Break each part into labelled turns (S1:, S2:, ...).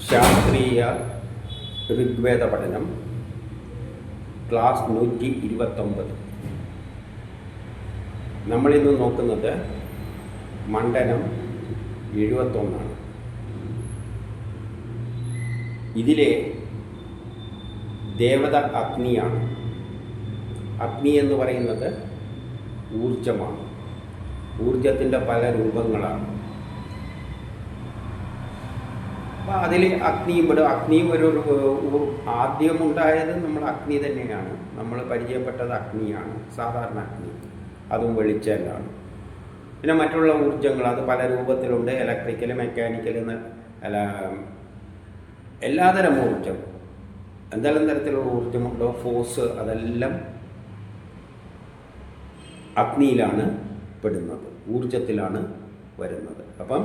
S1: ശാസ്ത്രീയ ഋഗ്വേദ പഠനം ക്ലാസ് 129. നമ്മളിന്ന് നോക്കുന്നത് മണ്ഡലം 71. ഇതിലെ ദേവത അഗ്നിയാണ്. അഗ്നി എന്ന് പറയുന്നത് ഊർജമാണ്. ഊർജത്തിൻ്റെ പല രൂപങ്ങളാണ്. അപ്പോൾ അതിൽ അഗ്നിയും ഒരു ആദ്യമുണ്ടായത് നമ്മൾ അഗ്നി തന്നെയാണ്. നമ്മൾ പരിചയപ്പെട്ടത് അഗ്നിയാണ്, സാധാരണ അഗ്നി, അതും വെളിച്ചെല്ലാണ്. പിന്നെ മറ്റുള്ള ഊർജ്ജങ്ങൾ അത് പല രൂപത്തിലുണ്ട്. ഇലക്ട്രിക്കൽ, മെക്കാനിക്കൽ, എല്ലാതരം ഊർജ്ജം, എന്തെല്ലാം തരത്തിലുള്ള ഊർജ്ജമുണ്ടോ, ഫോഴ്സ്, അതെല്ലാം അഗ്നിയിലാണ് പെടുന്നത്, ഊർജത്തിലാണ് വരുന്നത്. അപ്പം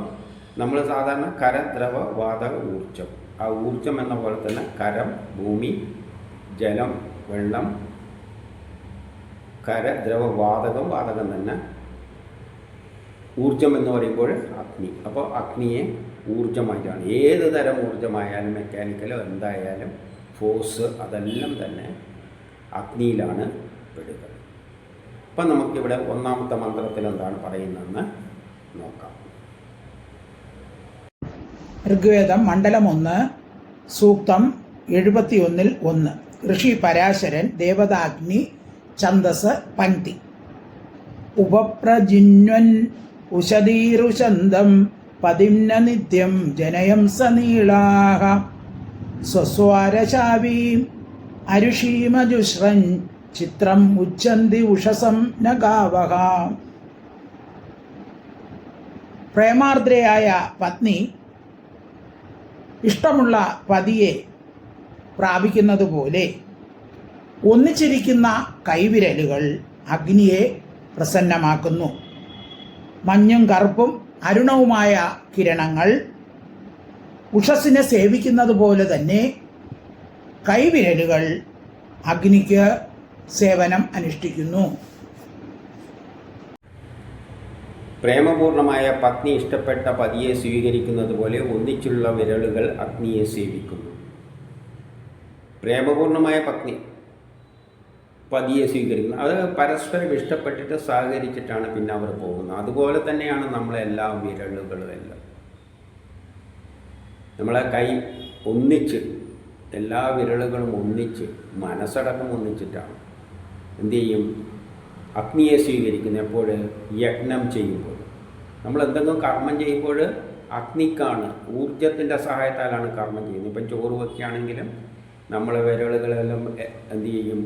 S1: നമ്മൾ സാധാരണ കര, ദ്രവ, വാതക, ഊർജം. ആ ഊർജം എന്ന പോലെ തന്നെ കരം, ഭൂമി, ജലം, വെള്ളം, കര, ദ്രവ, വാതകം തന്നെ ഊർജം എന്ന് പറയുമ്പോൾ അഗ്നി. അപ്പോൾ അഗ്നിയെ ഊർജമായിട്ടാണ്, ഏത് തരം ഊർജമായാലും, മെക്കാനിക്കലോ എന്തായാലും ഫോഴ്സ്, അതെല്ലാം തന്നെ അഗ്നിയിലാണ് പെടുക. അപ്പം നമുക്കിവിടെ ഒന്നാമത്തെ മന്ത്രത്തിൽ എന്താണ് പറയുന്നതെന്ന് നോക്കാം.
S2: ഋഗ്വേദം മണ്ഡലം 1 സൂക്തം 71 ഋഷി പരാശരൻ ദേവതാഗ്നി ഛന്ദസ് പങ്ക്തി. ഉപപ്രജിന്വൻ ഉഷതീരുഷന്തം പതിംന നിത്യം ജനയം സനീളാഹ സ്വസ്വാരശാവീം അരുഷീമജുശ്രൻ ചിത്രം ഉച്ഛന്തി ഉഷസം നഗാവഹ. പ്രേമാർദ്രയായ പത്നി ഇഷ്ടമുള്ള പതിയെ പ്രാപിക്കുന്നത് പോലെ ഒന്നിച്ചിരിക്കുന്ന കൈവിരലുകൾ അഗ്നിയെ പ്രസന്നമാക്കുന്നു. മഞ്ഞും കറുപ്പും അരുണവുമായ കിരണങ്ങൾ ഉഷസ്സിനെ സേവിക്കുന്നത് പോലെ തന്നെ കൈവിരലുകൾ അഗ്നിക്ക് സേവനം അനുഷ്ഠിക്കുന്നു.
S1: പ്രേമപൂർണമായ പത്നി ഇഷ്ടപ്പെട്ട പതിയെ സ്വീകരിക്കുന്നത് പോലെ ഒന്നിച്ചുള്ള വിരലുകൾ അഗ്നിയെ സേവിക്കുന്നു. പ്രേമപൂർണമായ പത്നി പതിയെ സ്വീകരിക്കുന്നത്, അത് പരസ്പരം ഇഷ്ടപ്പെട്ടിട്ട് സഹകരിച്ചിട്ടാണ് പിന്നെ അവർ പോകുന്നത്. അതുപോലെ തന്നെയാണ് നമ്മളെല്ലാ വിരലുകളും എല്ലാം. നമ്മളെ കൈ ഒന്നിച്ച്, എല്ലാ വിരലുകളും ഒന്നിച്ച്, മനസ്സടക്കം ഒന്നിച്ചിട്ടാണ് എന്തു ചെയ്യും, അഗ്നിയെ സ്വീകരിക്കുന്നത്. എപ്പോൾ? യജ്ഞം ചെയ്യുമ്പോൾ, നമ്മൾ എന്തെങ്കിലും കർമ്മം ചെയ്യുമ്പോൾ അഗ്നിക്കാണ്, ഊർജത്തിൻ്റെ സഹായത്താലാണ് കർമ്മം ചെയ്യുന്നത്. ഇപ്പം ചോറ് വയ്ക്കുകയാണെങ്കിലും നമ്മൾ വിരലുകളെല്ലാം എന്തു ചെയ്യും,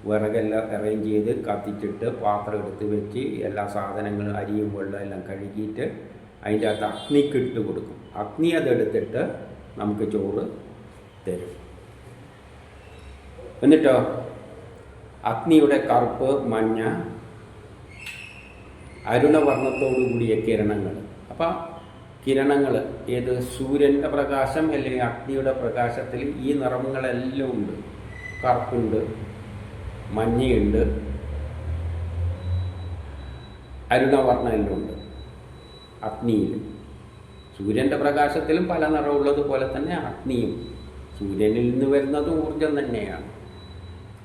S1: വിറകെല്ലാം അറേഞ്ച് ചെയ്ത് കത്തിച്ചിട്ട് പാത്രം എടുത്ത് വെച്ച് എല്ലാ സാധനങ്ങളും അരിയും വെള്ളം എല്ലാം കഴുകിയിട്ട് അതിൻ്റെ അകത്ത് അഗ്നിക്ക് ഇട്ട് കൊടുക്കും. അഗ്നി അതെടുത്തിട്ട് നമുക്ക് ചോറ് തരും. എന്നിട്ടോ അഗ്നിയുടെ കറുപ്പ്, മഞ്ഞ, അരുണവർണ്ണത്തോടു കൂടിയ കിരണങ്ങൾ. അപ്പം കിരണങ്ങൾ ഏത്, സൂര്യൻ്റെ പ്രകാശം അല്ലെങ്കിൽ അഗ്നിയുടെ പ്രകാശത്തിൽ ഈ നിറങ്ങളെല്ലാം ഉണ്ട്. കറുപ്പുണ്ട്, മഞ്ഞയുണ്ട്, അരുണവർണ്ണം എല്ലാം ഉണ്ട് അഗ്നിയിൽ. സൂര്യൻ്റെ പ്രകാശത്തിലും പല നിറമുള്ളതുപോലെ തന്നെ അഗ്നിയും, സൂര്യനിൽ നിന്ന് വരുന്നത് ഊർജം തന്നെയാണ്.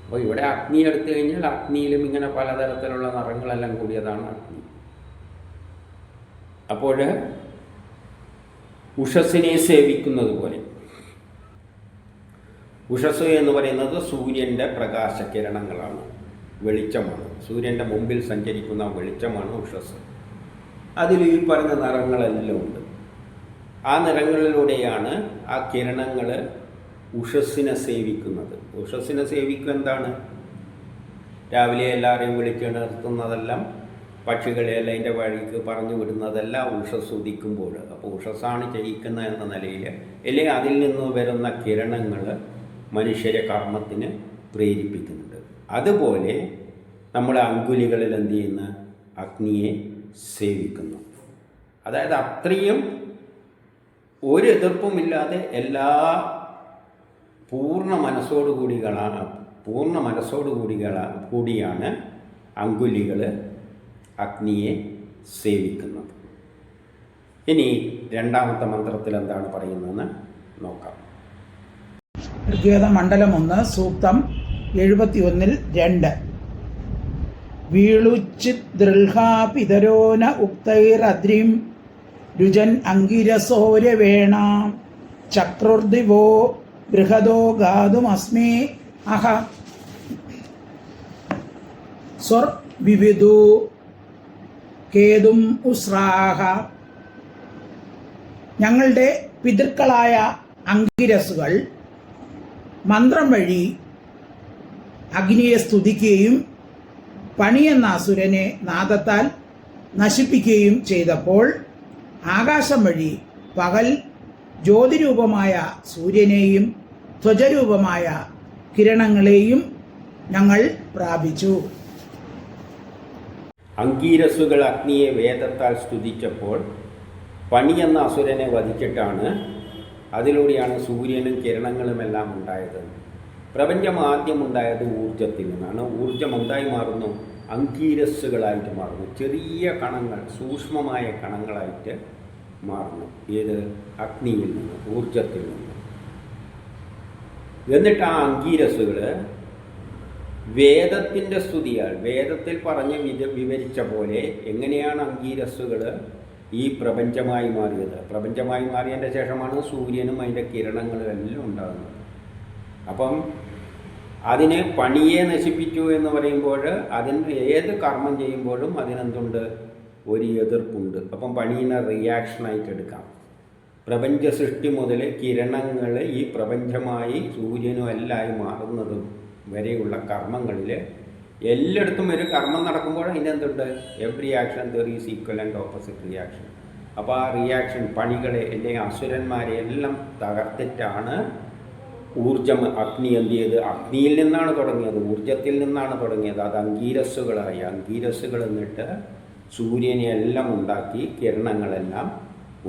S1: അപ്പോൾ ഇവിടെ അഗ്നി എടുത്തു കഴിഞ്ഞാൽ അഗ്നിയിലും ഇങ്ങനെ പലതരത്തിലുള്ള നിറങ്ങളെല്ലാം കൂടിയതാണ് അഗ്നി. അപ്പോൾ ഉഷസ്സിനെ സേവിക്കുന്നത് പോലെ, ഉഷസ് എന്ന് പറയുന്നത് സൂര്യൻ്റെ പ്രകാശകിരണങ്ങളാണ്, വെളിച്ചമാണ്. സൂര്യൻ്റെ മുമ്പിൽ സഞ്ചരിക്കുന്ന വെളിച്ചമാണ് ഉഷസ്. അതിൽ ഈ പറഞ്ഞ നിറങ്ങളെല്ലാം ഉണ്ട്. ആ നിറങ്ങളിലൂടെയാണ് ആ കിരണങ്ങൾ ഉഷസ്സിനെ സേവിക്കുന്നത്. ഉഷസ്സിനെ സേവിക്കുക എന്താണ്? രാവിലെ എല്ലാവരെയും വിളിച്ചുണർത്തുന്നതെല്ലാം, പക്ഷികളെല്ലാം അതിൻ്റെ വഴിക്ക് പറഞ്ഞു വിടുന്നതെല്ലാം ഉഷസ് ഉദിക്കുമ്പോൾ. അപ്പോൾ ഉഷസ്സാണ് ചെയ്യിക്കുന്നത് എന്ന നിലയിൽ, അല്ലെങ്കിൽ അതിൽ നിന്ന് വരുന്ന കിരണങ്ങൾ മനുഷ്യരെ കർമ്മത്തിന് പ്രേരിപ്പിക്കുന്നുണ്ട്. അതുപോലെ നമ്മുടെ അങ്കുലികളിൽ എന്ത് ചെയ്യുന്ന അഗ്നിയെ സേവിക്കുന്നു. അതായത് അത്രയും ഒരു എതിർപ്പുമില്ലാതെ എല്ലാ പൂർണ്ണ മനസ്സോടുകൂടിയാണ് അങ്കുലികൾ അഗ്നിയെ സേവിക്കുന്നത്. ഇനി രണ്ടാമത്തെ മന്ത്രത്തിൽ എന്താണ് പറയുന്നതെന്ന് നോക്കാം.
S2: ഋഗ്വേദ മണ്ഡലം 1 സൂക്തം 71-2 വീളുച്ചിത് ദൃൽഹാ പിതരോന ഉക്തൈരദ്രിം രുജൻ അങ്കിരസോരവേണ ചക്രുർദിവോ ബൃഹദോ ഗാതുമസ്മേ അഹ സ്വർ വിവിധു കേതും ഉസ്രാഹ. ഞങ്ങളുടെ പിതൃക്കളായ അങ്കിരസുകൾ മന്ത്രം വഴി അഗ്നിയെ സ്തുതിക്കുകയും പണി എന്ന അസുരനെ നാദത്താൽ നശിപ്പിക്കുകയും ചെയ്തപ്പോൾ ആകാശം വഴി പകൽ ജ്യോതിരൂപമായ സൂര്യനെയും ധ്വജരൂപമായ കിരണങ്ങളെയും ഞങ്ങൾ പ്രാപിച്ചു.
S1: അങ്കീരസുകൾ അഗ്നിയെ വേദത്താൽ സ്തുതിച്ചപ്പോൾ പണി എന്ന അസുരനെ വധിച്ചിട്ടാണ്, അതിലൂടെയാണ് സൂര്യനും കിരണങ്ങളുമെല്ലാം ഉണ്ടായത്. പ്രപഞ്ചം ആദ്യം ഉണ്ടായത് ഊർജത്തിൽ നിന്നാണ്. ഊർജം എന്തായി മാറുന്നു? അങ്കീരസ്സുകളായിട്ട് മാറുന്നു. ചെറിയ കണങ്ങൾ, സൂക്ഷ്മമായ കണങ്ങളായിട്ട് മാറുന്നു. ഏത്? അഗ്നിയിൽ നിന്ന്, ഊർജത്തിൽ നിന്ന്. എന്നിട്ട് ആ അങ്കീരസ്സുകൾ വേദത്തിൻ്റെ സ്തുതിയാൽ, വേദത്തിൽ പറഞ്ഞ് വിവരിച്ച പോലെ എങ്ങനെയാണ് അങ്കീരസ്സുകൾ ഈ പ്രപഞ്ചമായി മാറിയത്. പ്രപഞ്ചമായി മാറിയതിൻ്റെ ശേഷമാണ് സൂര്യനും അതിൻ്റെ കിരണങ്ങളും എല്ലാം ഉണ്ടാകുന്നത്. അപ്പം അതിനെ പണിയെ നശിപ്പിച്ചു എന്ന് പറയുമ്പോൾ അതിന് ഏത് കർമ്മം ചെയ്യുമ്പോഴും അതിനെന്തുണ്ട്? ഒരു എതിർപ്പുണ്ട്. അപ്പം പണീനെ റിയാക്ഷനായിട്ട് എടുക്കാം. പ്രപഞ്ച സൃഷ്ടി മുതൽ കിരണങ്ങൾ ഈ പ്രപഞ്ചമായി സൂര്യനും എല്ലായി മാറുന്നതും വരെയുള്ള കർമ്മങ്ങളിൽ എല്ലായിടത്തും ഒരു കർമ്മം നടക്കുമ്പോൾ അതിനെന്തുണ്ട്? Every action there is equal and opposite reaction. അപ്പോൾ ആ റിയാക്ഷൻ പണികളെ അല്ലെങ്കിൽ അസുരന്മാരെ എല്ലാം തകർത്തിട്ടാണ് ഊർജം അഗ്നി എന്ത് ചെയ്ത്? അഗ്നിയിൽ നിന്നാണ് തുടങ്ങിയത്, ഊർജത്തിൽ നിന്നാണ് തുടങ്ങിയത്. അത് അങ്കീരസ്സുകളായി. അങ്കീരസ്സുകൾ എന്നിട്ട് സൂര്യനെ എല്ലാം ഉണ്ടാക്കി, കിരണങ്ങളെല്ലാം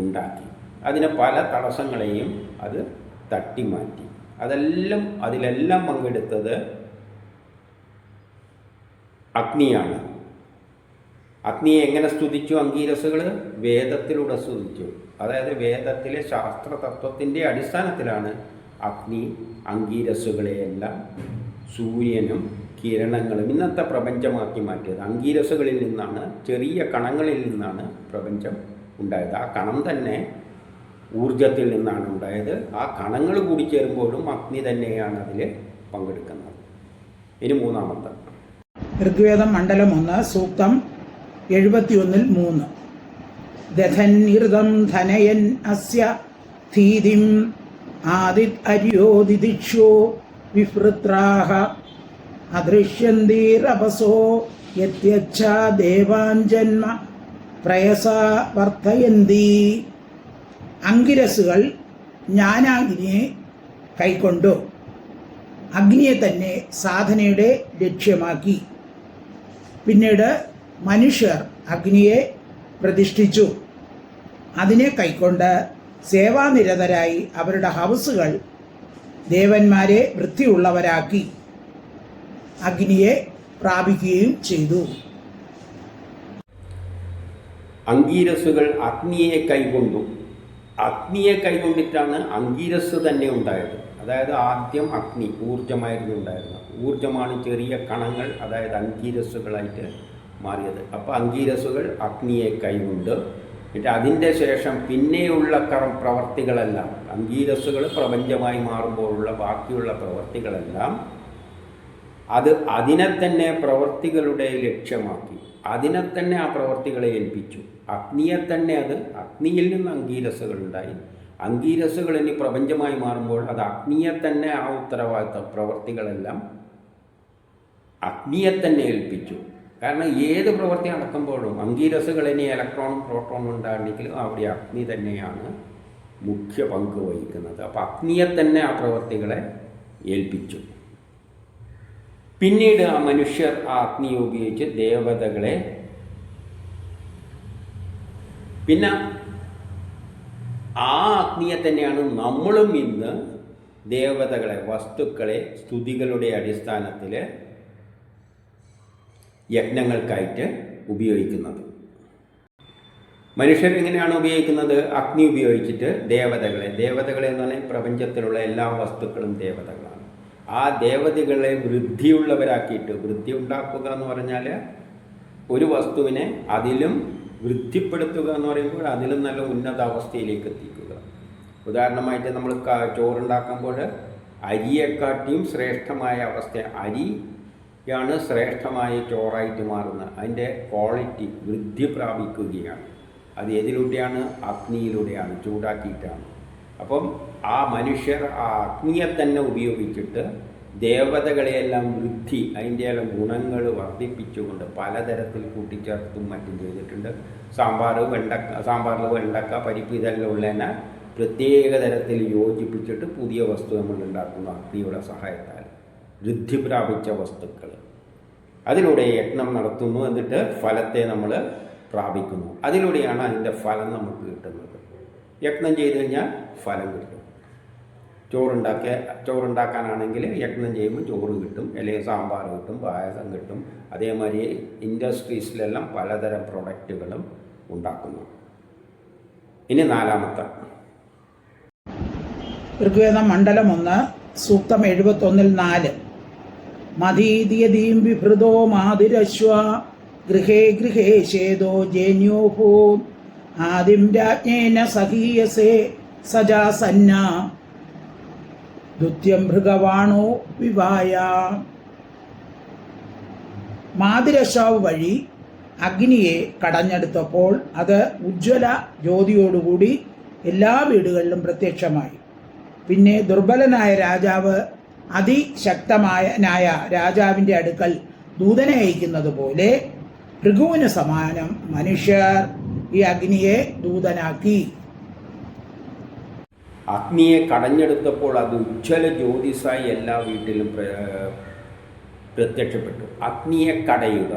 S1: ഉണ്ടാക്കി. അതിന് പല തടസ്സങ്ങളെയും അത് തട്ടിമാറ്റി. അതിലെല്ലാം പങ്കെടുത്തത് അഗ്നിയാണ്. അഗ്നിയെ എങ്ങനെ സ്തുതിച്ചു അങ്കീരസ്സുകൾ? വേദത്തിലൂടെ സ്തുതിച്ചു. അതായത് വേദത്തിലെ ശാസ്ത്ര തത്വത്തിൻ്റെ അടിസ്ഥാനത്തിലാണ് അഗ്നി അങ്കീരസ്സുകളെയെല്ലാം സൂര്യനും കിരണങ്ങളും ഇന്നത്തെ പ്രപഞ്ചമാക്കി മാറ്റിയത്. അങ്കീരസ്സുകളിൽ നിന്നാണ്, ചെറിയ കണങ്ങളിൽ നിന്നാണ് പ്രപഞ്ചം ഉണ്ടായത്. ആ കണം തന്നെ ഊർജത്തിൽ നിന്നാണ് ഉണ്ടായത്. ആ കണങ്ങൾ കൂടി ചേരുമ്പോഴും അഗ്നി തന്നെയാണ് അതിൽ പങ്കെടുക്കുന്നത്. ഇനി മൂന്നാമത്തെ
S2: ഋഗ്വേദം മണ്ഡലം 1 സൂക്തം 71-3 ദധന്യൃതം ധനയൻ അസ്യ ധീതിം ആദിത് അര്യോദിദിക്ഷോ വിഹൃത്രാഹ അദൃശ്യന്തീരപസോ യത്യച്ഛാ ദേവാൻ ജന്മ പ്രയസാ വർദ്ധയന്തി. അങ്കിരസുകൾ ജ്ഞാനാഗ്നിയെ കൈക്കൊണ്ടു അഗ്നിയെ തന്നെ സാധനയുടെ ലക്ഷ്യമാക്കി. പിന്നീട് മനുഷ്യർ അഗ്നിയെ പ്രതിഷ്ഠിച്ചു. അതിനെ കൈക്കൊണ്ട് സേവാനിരതരായി അവരുടെ ഹൗസുകൾ ദേവന്മാരെ വൃത്തിയുള്ളവരാക്കി അഗ്നിയെ പ്രാപിക്കുകയും ചെയ്തു.
S1: അങ്കീരസ്സുകൾ അഗ്നിയെ കൈകൊണ്ടു. അഗ്നിയെ കൈകൊണ്ടിട്ടാണ് അങ്കീരസ് തന്നെ ഉണ്ടായത്. അതായത് ആദ്യം അഗ്നി ഊർജമായിരുന്നു ഉണ്ടായിരുന്നത്. ഊർജമാണ് ചെറിയ കണങ്ങൾ, അതായത് അങ്കീരസ്സുകളായിട്ട് മാറിയത്. അപ്പോൾ അങ്കീരസ്സുകൾ അഗ്നിയെ കൈകൊണ്ട്, എന്നിട്ട് അതിൻ്റെ ശേഷം പിന്നെയുള്ള പ്രവർത്തികളെല്ലാം, അങ്കീരസ്സുകൾ പ്രപഞ്ചമായി മാറുമ്പോഴുള്ള ബാക്കിയുള്ള പ്രവർത്തികളെല്ലാം അതിനെ തന്നെ പ്രവർത്തികളുടെ ലക്ഷ്യമാക്കി, അതിനെ തന്നെ ആ പ്രവർത്തികളെ ഏൽപ്പിച്ചു. അഗ്നിയെ തന്നെ അഗ്നിയിൽ നിന്ന് അങ്കീരസ്സുകളുണ്ടായി. അങ്കീരസ്സുകൾ ഇനി പ്രപഞ്ചമായി മാറുമ്പോൾ അത് അഗ്നിയെ തന്നെ ആ ഉത്തരവാദിത്തം, പ്രവർത്തികളെല്ലാം അഗ്നിയെ തന്നെ ഏൽപ്പിച്ചു. കാരണം ഏത് പ്രവൃത്തി നടക്കുമ്പോഴും അങ്കീരസ്സുകൾ ഇനി ഇലക്ട്രോണും പ്രോട്ടോണും ഉണ്ടാകണമെങ്കിലും അവിടെ അഗ്നി തന്നെയാണ് മുഖ്യ പങ്ക് വഹിക്കുന്നത്. അപ്പോൾ അഗ്നിയെ തന്നെ ആ പ്രവൃത്തികളെ ഏൽപ്പിച്ചു. പിന്നീട് ആ മനുഷ്യർ ആ അഗ്നിയെ ഉപയോഗിച്ച് ദേവതകളെ, പിന്നെ ആ അഗ്നിയെ തന്നെയാണ് നമ്മളും ഇന്ന് ദേവതകളെ, വസ്തുക്കളെ സ്തുതികളുടെ അടിസ്ഥാനത്തിൽ യജ്ഞങ്ങൾക്കായിട്ട് ഉപയോഗിക്കുന്നത്. മനുഷ്യർ എങ്ങനെയാണ് ഉപയോഗിക്കുന്നത്? അഗ്നി ഉപയോഗിച്ചിട്ട് ദേവതകളെ എന്ന് പറഞ്ഞാൽ പ്രപഞ്ചത്തിലുള്ള എല്ലാ വസ്തുക്കളും ദേവതകളാണ്. ആ ദേവതകളെ വൃദ്ധിയുള്ളവരാക്കിയിട്ട്, വൃദ്ധി ഉണ്ടാക്കുക എന്ന് പറഞ്ഞാൽ ഒരു വസ്തുവിനെ അതിലും വൃദ്ധിപ്പെടുത്തുക എന്ന് പറയുമ്പോൾ അതിലും നല്ല ഉന്നത അവസ്ഥയിലേക്ക് എത്തിക്കുക. ഉദാഹരണമായിട്ട് നമ്മൾ ചോറുണ്ടാക്കുമ്പോൾ അരിയെക്കാട്ടിയും ശ്രേഷ്ഠമായ അവസ്ഥ, അരിയാണ് ശ്രേഷ്ഠമായ ചോറായിട്ട് മാറുന്നത്. അതിൻ്റെ ക്വാളിറ്റി വൃദ്ധി പ്രാപിക്കുകയാണ്. അത് ഏതിലൂടെയാണ്? അഗ്നിയിലൂടെയാണ്, ചൂടാക്കിയിട്ടാണ്. അപ്പം ആ മനുഷ്യർ ആ അഗ്നിയെ തന്നെ ഉപയോഗിച്ചിട്ട് ദേവതകളെയെല്ലാം വൃദ്ധി, അതിൻ്റെ എല്ലാം ഗുണങ്ങൾ വർദ്ധിപ്പിച്ചുകൊണ്ട് പലതരത്തിൽ കൂട്ടിച്ചേർത്തും മറ്റും ചെയ്തിട്ടുണ്ട്. സാമ്പാറിൽ വെണ്ടക്ക, പരിപ്പ് ഇതെല്ലാം ഉള്ളതിനെ പ്രത്യേക തരത്തിൽ യോജിപ്പിച്ചിട്ട് പുതിയ വസ്തു നമ്മൾ ഉണ്ടാക്കുന്നു അഗ്നിയുടെ സഹായത്താൽ. വൃദ്ധി പ്രാപിച്ച വസ്തുക്കൾ അതിലൂടെ യജ്ഞം നടത്തുന്നു. എന്നിട്ട് ഫലത്തെ നമ്മൾ പ്രാപിക്കുന്നു. അതിലൂടെയാണ് അതിൻ്റെ ഫലം നമുക്ക് കിട്ടുന്നത്. യജ്ഞം ചെയ്ത് കഴിഞ്ഞാൽ ഫലം കിട്ടും. ചോറുണ്ടാക്കാനാണെങ്കിൽ യജ്ഞം ചെയ്യുമ്പോൾ ചോറ് കിട്ടും, അല്ലെങ്കിൽ സാമ്പാർ കിട്ടും, പായസം കിട്ടും. അതേമാതിരി ഇൻഡസ്ട്രീസിലെല്ലാം പലതരം പ്രൊഡക്റ്റുകളും ഉണ്ടാക്കുന്നു. ഇനി 4-ാമത്തെ
S2: ഋഗ്വേദം മണ്ഡലം 1 സൂക്തം 71-4. മധീതിയതീം വിഭൃതോ മാതിരശ്വ ഗൃഹേ ഗൃഹേ ശേദോ ജേന്യോഭൂ ആദിം രാജ്ഞേന സഹീയസേ സജാസന്ന ദുത്യം ഭൃഗവാണോ വിവായ. മാതിരശ്വാവ് വഴി അഗ്നിയെ കടഞ്ഞെടുത്തപ്പോൾ അത് ഉജ്ജ്വല ജ്യോതിയോടുകൂടി എല്ലാ വീടുകളിലും പ്രത്യക്ഷമായി. പിന്നെ ദുർബലനായ രാജാവ് അതിശക്തമായ രാജാവിൻ്റെ അടുക്കൽ ദൂതനെ അയക്കുന്നത് പോലെ ഭൃഗുവിന് സമാനം മനുഷ്യർ ഈ അഗ്നിയെ ദൂതനാക്കി.
S1: അഗ്നിയെ കടഞ്ഞെടുത്തപ്പോൾ അത് ഉജ്ജ്വല ജ്യോതിസായി എല്ലാ വീട്ടിലും പ്രത്യക്ഷപ്പെട്ടു. അഗ്നിയെ കടയുക,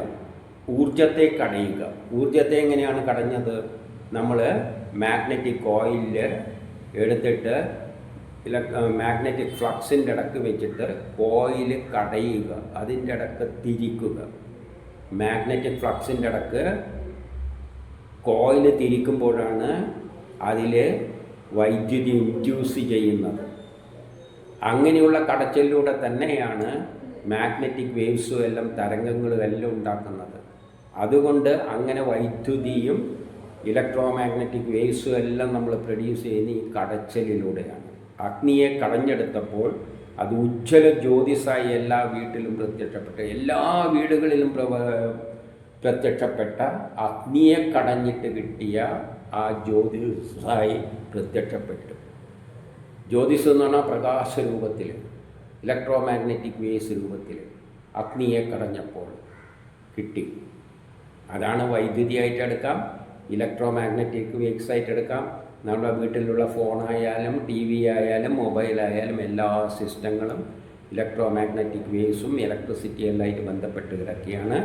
S1: ഊർജത്തെ കടയുക. ഊർജത്തെ എങ്ങനെയാണ് കടഞ്ഞത്? നമ്മൾ മാഗ്നറ്റിക് കോയിലിൽ എടുത്തിട്ട് മാഗ്നറ്റിക് ഫ്ലക്സിൻ്റെ ഇടക്ക് വെച്ചിട്ട് കോയിൽ കടയുക, അതിൻ്റെ ഇടക്ക് തിരിക്കുക. മാഗ്നറ്റിക് ഫ്ലക്സിൻ്റെ ഇടക്ക് കോയിൽ തിരിക്കുമ്പോഴാണ് അതിൽ വൈദ്യുതി ഇൻഡ്യൂസ് ചെയ്യുന്നത്. അങ്ങനെയുള്ള കടച്ചിലൂടെ തന്നെയാണ് മാഗ്നറ്റിക് വേവ്സും എല്ലാം തരംഗങ്ങളും എല്ലാം ഉണ്ടാക്കുന്നത്. അതുകൊണ്ട് അങ്ങനെ വൈദ്യുതിയും ഇലക്ട്രോ മാഗ്നറ്റിക് വേവ്സും എല്ലാം നമ്മൾ പ്രൊഡ്യൂസ് ചെയ്യുന്ന ഈ കടച്ചിലൂടെയാണ്. അഗ്നിയെ കടഞ്ഞെടുത്തപ്പോൾ അത് ഉജ്ജ്വല ജ്യോതിസായി എല്ലാ വീട്ടിലും പ്രത്യക്ഷപ്പെട്ടു. എല്ലാ വീടുകളിലും പ്രത്യക്ഷപ്പെട്ട അഗ്നിയെ കടഞ്ഞിട്ട് കിട്ടിയ ആ ജ്യോതിസായി പ്രത്യക്ഷപ്പെട്ടു. ജ്യോതിസ് എന്ന് പറഞ്ഞാൽ പ്രകാശ രൂപത്തിൽ, ഇലക്ട്രോ മാഗ്നറ്റിക് വേവ്സ് രൂപത്തിൽ അഗ്നിയെ കടഞ്ഞപ്പോൾ കിട്ടി. അതാണ് വൈദ്യുതിയായിട്ട് എടുക്കാം, ഇലക്ട്രോ മാഗ്നറ്റിക് വേവ്സ് ആയിട്ട് എടുക്കാം. നമ്മുടെ വീട്ടിലുള്ള ഫോണായാലും TV ആയാലും മൊബൈലായാലും എല്ലാ സിസ്റ്റങ്ങളും ഇലക്ട്രോ മാഗ്നറ്റിക് വേവ്സും ഇലക്ട്രിസിറ്റി എല്ലായിട്ട് ബന്ധപ്പെട്ട് കിടക്കുകയാണ്.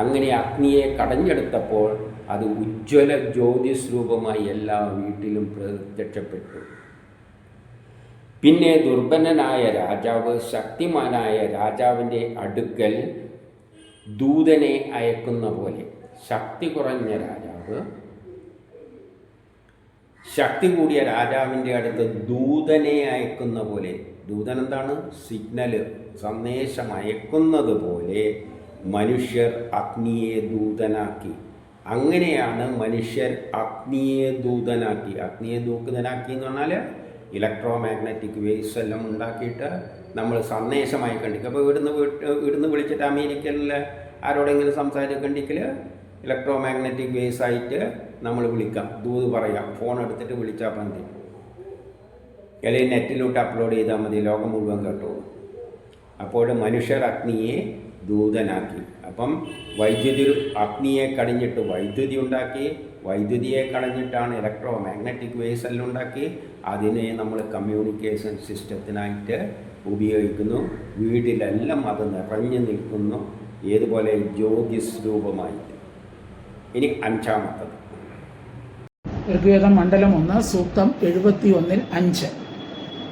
S1: അങ്ങനെ അഗ്നിയെ കടഞ്ഞെടുത്തപ്പോൾ അത് ഉജ്ജ്വല ജ്യോതിസ് രൂപമായി എല്ലാ വീട്ടിലും പ്രത്യക്ഷപ്പെട്ടു. പിന്നെ ദുർബലനായ രാജാവ് ശക്തിമാനായ രാജാവിൻ്റെ അടുക്കൽ ദൂതനെ അയക്കുന്ന പോലെ, ശക്തി കുറഞ്ഞ രാജാവ് ശക്തി കൂടിയ രാജാവിൻ്റെ അടുത്ത് ദൂതനെ അയക്കുന്ന പോലെ, ദൂതൻ എന്താണ്? സിഗ്നൽ, സന്ദേശം അയക്കുന്നത് പോലെ മനുഷ്യർ അഗ്നിയെ ദൂതനാക്കി. അങ്ങനെയാണ് മനുഷ്യർ അഗ്നിയെ ദൂതനാക്കി. അഗ്നിയെ ദൂതനാക്കി എന്ന് പറഞ്ഞാൽ ഇലക്ട്രോ മാഗ്നറ്റിക് വേവ്സ് എല്ലാം ഉണ്ടാക്കിയിട്ട് നമ്മൾ സന്ദേശമായി കണ്ടിക്കുക. അപ്പോൾ ഇവിടുന്ന് വിളിച്ചിട്ട് അമേരിക്കയിൽ ആരോടെങ്കിലും സംസാരിക്കണ്ടെങ്കിൽ ഇലക്ട്രോ മാഗ്നറ്റിക് വേവ്സ് ആയിട്ട് നമ്മൾ വിളിക്കാം, ദൂത് പറയാം, ഫോൺ എടുത്തിട്ട് വിളിച്ചാൽ മതി, അല്ലെങ്കിൽ നെറ്റിലോട്ട് അപ്ലോഡ് ചെയ്താൽ മതി, ലോകം മുഴുവൻ കേട്ടോളൂ. അപ്പോൾ മനുഷ്യർ അഗ്നിയെ ദൂതനാക്കി. അപ്പം അഗ്നിയെ കടഞ്ഞിട്ട് വൈദ്യുതി ഉണ്ടാക്കി, വൈദ്യുതിയെ കടഞ്ഞിട്ടാണ് ഇലക്ട്രോ മാഗ്നറ്റിക് വേവ്സ് എല്ലാം ഉണ്ടാക്കി. അതിനെ നമ്മൾ കമ്മ്യൂണിക്കേഷൻ സിസ്റ്റത്തിനായിട്ട് ഉപയോഗിക്കുന്നു. വീട്ടിലെല്ലാം അത് നിറഞ്ഞു നിൽക്കുന്നു, ഏതുപോലെ ജ്യോതിസ് രൂപമായിട്ട്. ഇനി 5-ാമത്തത്
S2: ഋഗ്വേദം മണ്ഡലം 1 സൂക്തം 71-5.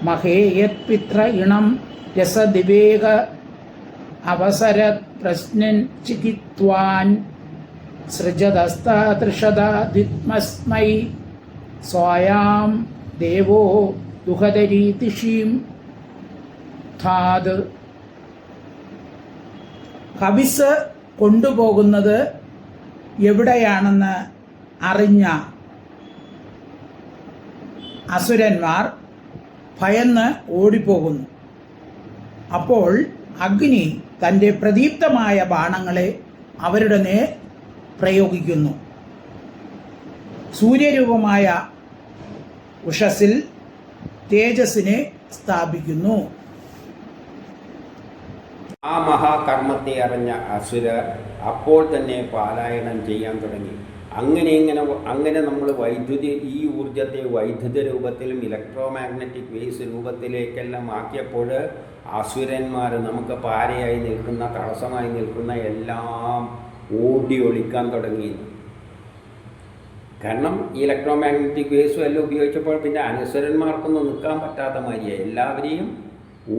S2: മഹേയത് പിത്ര ഇണം രസദിവേക അവസര പ്രശ്നൻ ചികിത്വാൻ സൃജതസ്താതൃഷദാദിത്മസ്മൈ സ്വായാം ദേവോ ദുഹദരീതിഷീം ധാത്. ഹവിസ് കൊണ്ടുപോകുന്നത് എവിടെയാണെന്ന് അറിഞ്ഞ അസുരന്മാർ ഭയന്ന് ഓടിപ്പോകുന്നു. അപ്പോൾ അഗ്നി തൻ്റെ പ്രദീപ്തമായ ബാണങ്ങളെ അവരുടെ നേർ പ്രയോഗിക്കുന്നു. സൂര്യരൂപമായ ഉഷസ്സിൽ തേജസ്സിനെ സ്ഥാപിക്കുന്നു.
S1: ആ മഹാകർമ്മത്തെ അറിഞ്ഞ അസുരർ അപ്പോൾ തന്നെ പാലായനം ചെയ്യാൻ തുടങ്ങി. അങ്ങനെ നമ്മൾ വൈദ്യുതി, ഈ ഊർജത്തെ വൈദ്യുത രൂപത്തിലും ഇലക്ട്രോ മാഗ്നറ്റിക് വേവ്സ് രൂപത്തിലേക്കെല്ലാം ആക്കിയപ്പോൾ അസുരന്മാർ നമുക്ക് പാരയായി നിൽക്കുന്ന, തടസ്സമായി നിൽക്കുന്ന എല്ലാം ഓടി ഒളിക്കാൻ തുടങ്ങി. കാരണം ഈ ഇലക്ട്രോ മാഗ്നറ്റിക് വേവ്സും എല്ലാം ഉപയോഗിച്ചപ്പോൾ പിന്നെ അസുരന്മാർക്കൊന്നും നിൽക്കാൻ പറ്റാത്ത മാതിരിയായി. എല്ലാവരെയും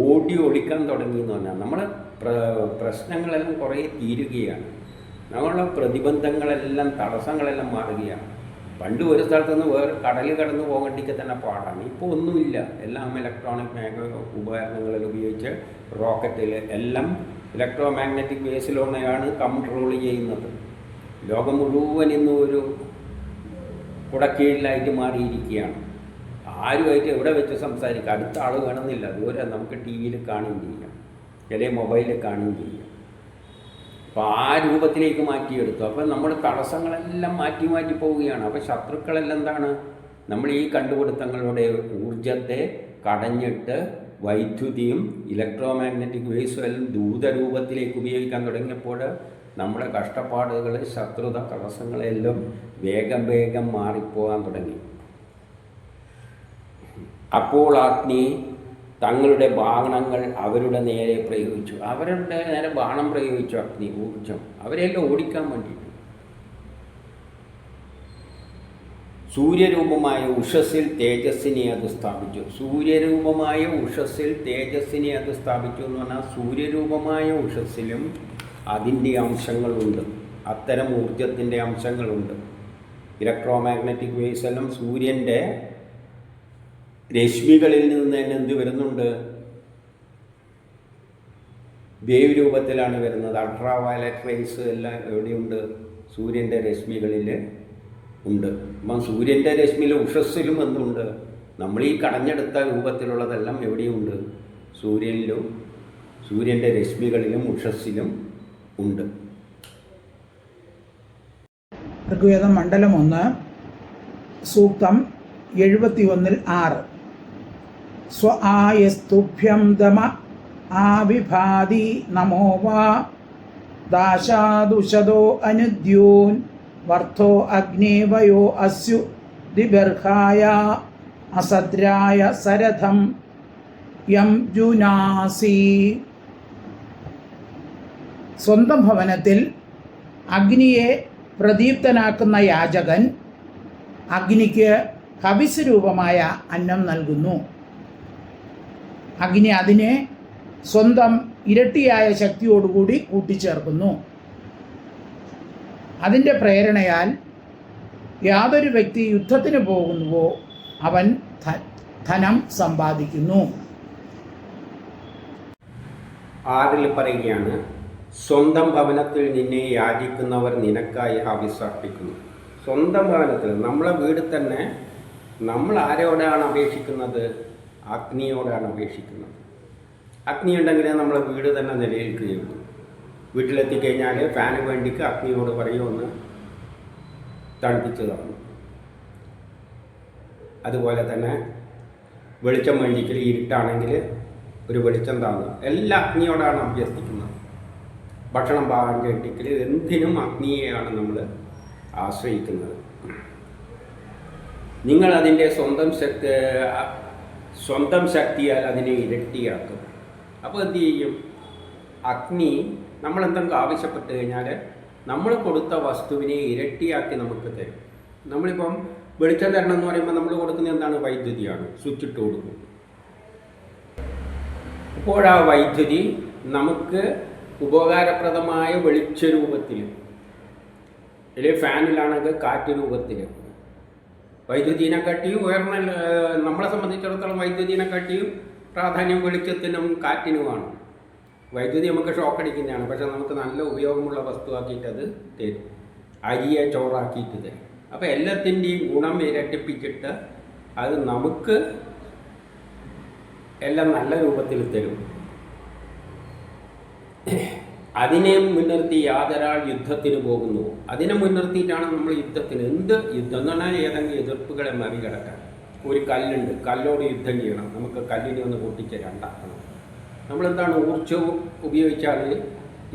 S1: ഓടി ഒളിക്കാൻ തുടങ്ങി എന്ന് പറഞ്ഞാൽ നമ്മൾ പ്രശ്നങ്ങളെല്ലാം കുറേ തീരുകയാണ്. നമ്മളുടെ പ്രതിബന്ധങ്ങളെല്ലാം, തടസ്സങ്ങളെല്ലാം മാറുകയാണ്. പണ്ട് ഒരു സ്ഥലത്ത് നിന്ന് വേറെ കടൽ കടന്ന് പോകേണ്ടിക്ക് തന്നെ പാടാണ്. ഇപ്പോൾ ഒന്നുമില്ല. എല്ലാം ഇലക്ട്രോണിക് ഉപകരണങ്ങളിൽ ഉപയോഗിച്ച് റോക്കറ്റിൽ എല്ലാം ഇലക്ട്രോ മാഗ്നറ്റിക് വേവ്സിലൂടെയാണ് കൺട്രോൾ ചെയ്യുന്നത്. ലോകം മുഴുവൻ ഇന്ന് ഒരു കുടക്കീഴിലായിട്ട് മാറിയിരിക്കുകയാണ്. ആരുമായിട്ട് എവിടെ വെച്ച് സംസാരിക്കുക, അടുത്ത ആൾ വേണമെന്നില്ല. അതുപോലെ നമുക്ക് ടി വിയിൽ കാണുകയും ചെയ്യാം, ചില മൊബൈലിൽ കാണുകയും ചെയ്യാം. അപ്പോൾ ആ രൂപത്തിലേക്ക് മാറ്റിയെടുത്തു. അപ്പോൾ നമ്മുടെ തടസ്സങ്ങളെല്ലാം മാറ്റി മാറ്റി പോവുകയാണ്. അപ്പോൾ ശത്രുക്കളെല്ലാം എന്താണ്, നമ്മൾ ഈ കണ്ടുപിടുത്തങ്ങളുടെ ഊർജത്തെ കടഞ്ഞിട്ട് വൈദ്യുതിയും ഇലക്ട്രോ മാഗ്നറ്റിക് വേവ്സും എല്ലാം ദൂതരൂപത്തിലേക്ക് ഉപയോഗിക്കാൻ തുടങ്ങിയപ്പോൾ നമ്മുടെ കഷ്ടപ്പാടുകൾ, ശത്രുത, തടസ്സങ്ങളെല്ലാം വേഗം വേഗം മാറിപ്പോകാൻ തുടങ്ങി. അപ്പോൾ അഗ്നി തങ്ങളുടെ ബാണങ്ങൾ അവരുടെ നേരെ പ്രയോഗിച്ചു. അവരുടെ നേരെ ബാണം പ്രയോഗിച്ചു അഗ്നി, ഊർജം. അവരെല്ലാം ഓടിക്കാൻ വേണ്ടിയിട്ട്. സൂര്യരൂപമായ ഉഷസ്സിൽ തേജസ്സിനെ അത് സ്ഥാപിച്ചു. സൂര്യരൂപമായ ഉഷസ്സിൽ തേജസ്സിനെ അത് സ്ഥാപിച്ചു എന്ന് പറഞ്ഞാൽ സൂര്യരൂപമായ ഉഷസ്സിലും അതിൻ്റെ അംശങ്ങളുണ്ട്, അത്തരം ഊർജത്തിൻ്റെ അംശങ്ങളുണ്ട്. ഇലക്ട്രോ മാഗ്നറ്റിക് വേവ്സ് എല്ലാം സൂര്യൻ്റെ രശ്മികളിൽ നിന്ന് തന്നെ എന്ത് വരുന്നുണ്ട്, വേവ് രൂപത്തിലാണ് വരുന്നത്. അൾട്രാ വയലറ്റ് റേസ് എല്ലാം എവിടെയുണ്ട്, സൂര്യൻ്റെ രശ്മികളിൽ ഉണ്ട്. അപ്പം സൂര്യൻ്റെ രശ്മിയിലും ഉഷസ്സിലും എന്തുണ്ട്, നമ്മൾ ഈ കടഞ്ഞെടുത്ത രൂപത്തിലുള്ളതെല്ലാം എവിടെയുണ്ട്, സൂര്യനിലും സൂര്യൻ്റെ രശ്മികളിലും ഉഷസ്സിലും ഉണ്ട്.
S2: ഋഗ്വേദം മണ്ഡലം 1 സൂക്തം 71-6. സ്വ ആയസ്തുഭ്യം ദമ ആവിഭാതി നമോ വാ ദാശാദുഷദോ അനുദ്യൂൻ വർത്ഥോ അഗ്നേവയോ അസ്യു ദിബർഹായ അസദ്രായ സരഥം യം ജുനാസി. സ്വന്തം ഭവനത്തിൽ അഗ്നിയെ പ്രദീപ്തനാക്കുന്ന യാചകൻ അഗ്നിക്ക് ഹവിസ് രൂപമായ അന്നം നൽകുന്നു. അഗ്നി അതിനെ സ്വന്തം ഇരട്ടിയായ ശക്തിയോടുകൂടി കൂട്ടിച്ചേർക്കുന്നു. അതിൻ്റെ പ്രേരണയാൽ യാതൊരു വ്യക്തി യുദ്ധത്തിന് പോകുന്നുവോ അവൻ ധനം സമ്പാദിക്കുന്നു.
S1: 6 പറയുകയാണ്, സ്വന്തം ഭവനത്തിൽ നിന്നെ യാചിക്കുന്നവർ നിനക്കായി ഹവിസർപ്പിക്കുന്നു. സ്വന്തം ഭവനത്തിൽ, നമ്മളെ വീട് തന്നെ നമ്മൾ ആരോടാണ് അപേക്ഷിക്കുന്നത്, അഗ്നിയോടാണ് അപേക്ഷിക്കുന്നത്. അഗ്നി ഉണ്ടെങ്കിലേ നമ്മളെ വീട് തന്നെ നിലനിൽക്കുകയുള്ളൂ. വീട്ടിലെത്തിക്കഴിഞ്ഞാൽ ഫാന് വേണ്ടിക്ക് അഗ്നിയോട് പറയുമെന്ന് തണുപ്പിച്ച് തന്നു. അതുപോലെ തന്നെ വെളിച്ചം വേണ്ടിക്കൽ, ഇരുട്ടാണെങ്കിൽ ഒരു വെളിച്ചം താങ്ങും. എല്ലാം അഗ്നിയോടാണ് അഭ്യർത്ഥിക്കുന്നത്. ഭക്ഷണം പാകം കേട്ടിക്കൽ, എന്തിനും അഗ്നിയെയാണ് നമ്മൾ ആശ്രയിക്കുന്നത്. നിങ്ങൾ അതിൻ്റെ സ്വന്തം ശക്തിയാൽ അതിനെ ഇരട്ടിയാക്കും. അപ്പോൾ എന്ത് ചെയ്യും, അഗ്നി നമ്മളെന്തെങ്കിലും ആവശ്യപ്പെട്ട് കഴിഞ്ഞാൽ നമ്മൾ കൊടുത്ത വസ്തുവിനെ ഇരട്ടിയാക്കി നമുക്ക് തരും. നമ്മളിപ്പം വെളിച്ചം തരണം എന്ന് പറയുമ്പോൾ നമ്മൾ കൊടുക്കുന്നത് എന്താണ്, വൈദ്യുതിയാണ്. സ്വിച്ച് ഇട്ട് കൊടുക്കും. അപ്പോൾ ആ വൈദ്യുതി നമുക്ക് ഉപകാരപ്രദമായ വെളിച്ച രൂപത്തിൽ അല്ലെങ്കിൽ ഫാനിലാണെങ്കിൽ കാറ്റ് രൂപത്തിൽ. വൈദ്യുതിനെക്കാട്ടിയും ഉയർന്ന നമ്മളെ സംബന്ധിച്ചിടത്തോളം വൈദ്യുതിനെക്കാട്ടിയും പ്രാധാന്യം വെളിച്ചത്തിനും കാറ്റിനുമാണ്. വൈദ്യുതി നമുക്ക് ഷോക്കടിക്കുന്നതാണ്, പക്ഷെ നമുക്ക് നല്ല ഉപയോഗമുള്ള വസ്തുവാക്കിയിട്ട് അത് തരും. അരിയെ ചോറാക്കിയിട്ട് തരും. അപ്പോൾ എല്ലാത്തിൻ്റെയും ഗുണം ഇരട്ടിപ്പിച്ചിട്ട് അത് നമുക്ക് എല്ലാം നല്ല രൂപത്തിൽ തരും. അതിനെ മുൻനിർത്തി യാതൊരാൾ യുദ്ധത്തിന് പോകുന്നു. അതിനെ മുൻനിർത്തിയിട്ടാണ് നമ്മൾ യുദ്ധത്തിന്. എന്ത് യുദ്ധം എന്ന് പറഞ്ഞാൽ ഏതെങ്കിലും എതിർപ്പുകളെ മറികടക്കാൻ. ഒരു കല്ലുണ്ട്, കല്ലോട് യുദ്ധം ചെയ്യണം, നമുക്ക് കല്ലിനെ ഒന്ന് പൊട്ടിച്ച് രണ്ടാക്കണം. നമ്മളെന്താണ് ഊർജ്ജവും ഉപയോഗിച്ചാൽ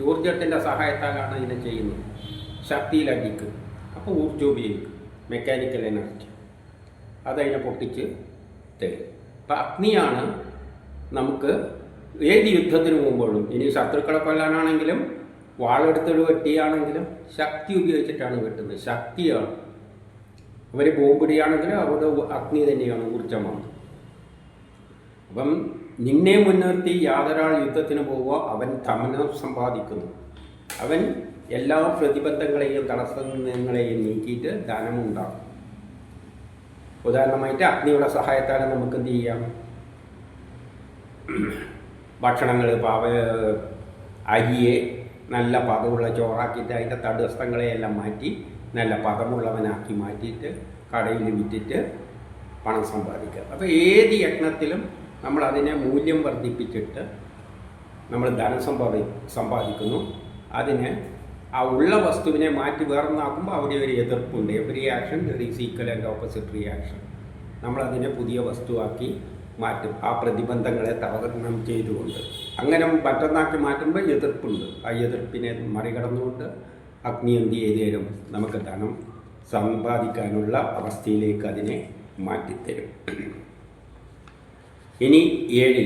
S1: ഊർജത്തിൻ്റെ സഹായത്താലാണ് ഇതിനെ ചെയ്യുന്നത്. ശക്തിയിലടിക്കും, അപ്പോൾ ഊർജ്ജം ഉപയോഗിക്കും, മെക്കാനിക്കൽ എനർജി, അതതിനെ പൊട്ടിച്ച് തരും. അപ്പം അഗ്നിയാണ് നമുക്ക് ഏത് യുദ്ധത്തിന് പോകുമ്പോഴും, ഇനി ശത്രുക്കളെ കൊല്ലാനാണെങ്കിലും വാളെടുത്തൊരു വെട്ടിയാണെങ്കിലും ശക്തി ഉപയോഗിച്ചിട്ടാണ് വെട്ടുന്നത്. ശക്തിയാണ്. അവർ ബോംബിടിയാണെങ്കിലും അവിടെ അഗ്നി തന്നെയാണ്, ഊർജ്ജമാണ്. അപ്പം നിന്നെ മുൻനിർത്തി യാതൊരാൾ യുദ്ധത്തിന് പോവുക, അവൻ ധനം സമ്പാദിക്കുന്നു. അവൻ എല്ലാ പ്രതിബന്ധങ്ങളെയും തടസ്സങ്ങളെയും നീക്കിയിട്ട് ധനമുണ്ടാകും. ഉദാഹരണമായിട്ട് അഗ്നിയുടെ സഹായത്താൽ നമുക്ക് എന്ത് ചെയ്യാം? ഭക്ഷണങ്ങൾ അരിയെ നല്ല പദമുള്ള ചോറാക്കിയിട്ട് അതിൻ്റെ തടസ്സങ്ങളെയെല്ലാം മാറ്റി നല്ല പദമുള്ളവനാക്കി മാറ്റിയിട്ട് കടയിൽ വിറ്റിട്ട് പണം സമ്പാദിക്കുക. അപ്പോൾ ഏത് യജ്ഞത്തിലും നമ്മൾ അതിനെ മൂല്യം വർദ്ധിപ്പിച്ചിട്ട് നമ്മൾ ധനം സമ്പാദിക്കുന്നു. അതിന് ആ ഉള്ള വസ്തുവിനെ മാറ്റി വേറൊന്നാക്കുമ്പോൾ അവിടെ ഒരു എതിർപ്പുണ്ട്. Every action there is equal and opposite reaction. നമ്മളതിനെ പുതിയ വസ്തുവാക്കി മാറ്റും, ആ പ്രതിബന്ധങ്ങളെ തരണം ചെയ്തുകൊണ്ട്. അങ്ങനെ മറ്റൊന്നാക്കി മാറ്റുമ്പോൾ എതിർപ്പുണ്ട്. ആ എതിർപ്പിനെ മറികടന്നുകൊണ്ട് അഗ്നി എന്ത് ചെയ്തു തരും? നമുക്ക് ധനം സമ്പാദിക്കാനുള്ള അവസ്ഥയിലേക്ക് അതിനെ മാറ്റിത്തരും. ഇനി 7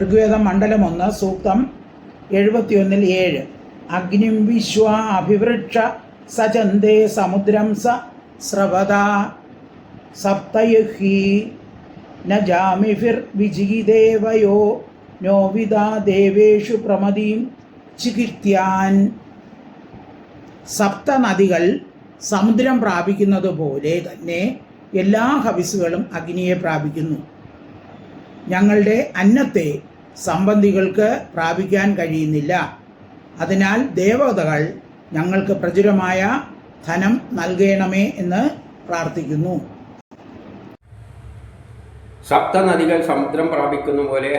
S2: ഋഗ്വേദം മണ്ഡലം 1 സൂക്തം 71-7 അഗ്നിം വിശ്വാ അഭിവൃക്ഷ സചന്തേ സമുദ്രം സ സ്രവത സപ്തയുഹി ന ജാമിഫിർ വിജിഗിദേവയോ നോവിദാ ദേവേഷു പ്രമദീം ചികിത്യാൻ. സപ്തനദികൾ സമുദ്രം പ്രാപിക്കുന്നത് പോലെ തന്നെ എല്ലാ ഹവിസുകളും അഗ്നിയെ പ്രാപിക്കുന്നു. ഞങ്ങളുടെ അന്നത്തെ സംബന്ധികൾക്ക് പ്രാപിക്കാൻ കഴിയുന്നില്ല. അതിനാൽ ദേവതകൾ ഞങ്ങൾക്ക് പ്രചുരമായ ധനം നൽകണമേ എന്ന് പ്രാർത്ഥിക്കുന്നു.
S1: സപ്തനദികൾ സമുദ്രം പ്രാപിക്കുന്ന പോലെ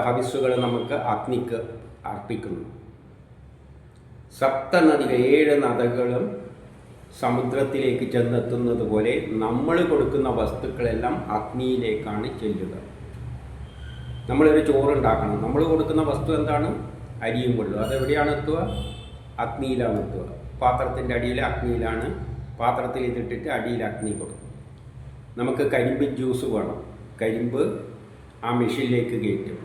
S1: ഹവിസുകൾ നമുക്ക് അഗ്നിക്ക് അർപ്പിക്കുന്നു. സപ്തനദികൾ 7 നദികളും സമുദ്രത്തിലേക്ക് ചെന്നെത്തുന്നത് പോലെ നമ്മൾ കൊടുക്കുന്ന വസ്തുക്കളെല്ലാം അഗ്നിയിലേക്കാണ് ചെല്ലുക. നമ്മളൊരു ചോറുണ്ടാക്കണം, നമ്മൾ കൊടുക്കുന്ന വസ്തു എന്താണ്? അരിയും വെള്ളവും. അതെവിടെയാണ് എത്തുക? അഗ്നിയിലാണ് എത്തുക. പാത്രത്തിൻ്റെ അടിയിൽ അഗ്നിയിലാണ്, പാത്രത്തിൽ ഇതിട്ടിട്ട് അടിയിൽ അഗ്നി കൊടുക്കും. നമുക്ക് കരിമ്പ് ജ്യൂസ് വേണം, കരിമ്പ് ആ മെഷീനിലേക്ക് കയറ്റും.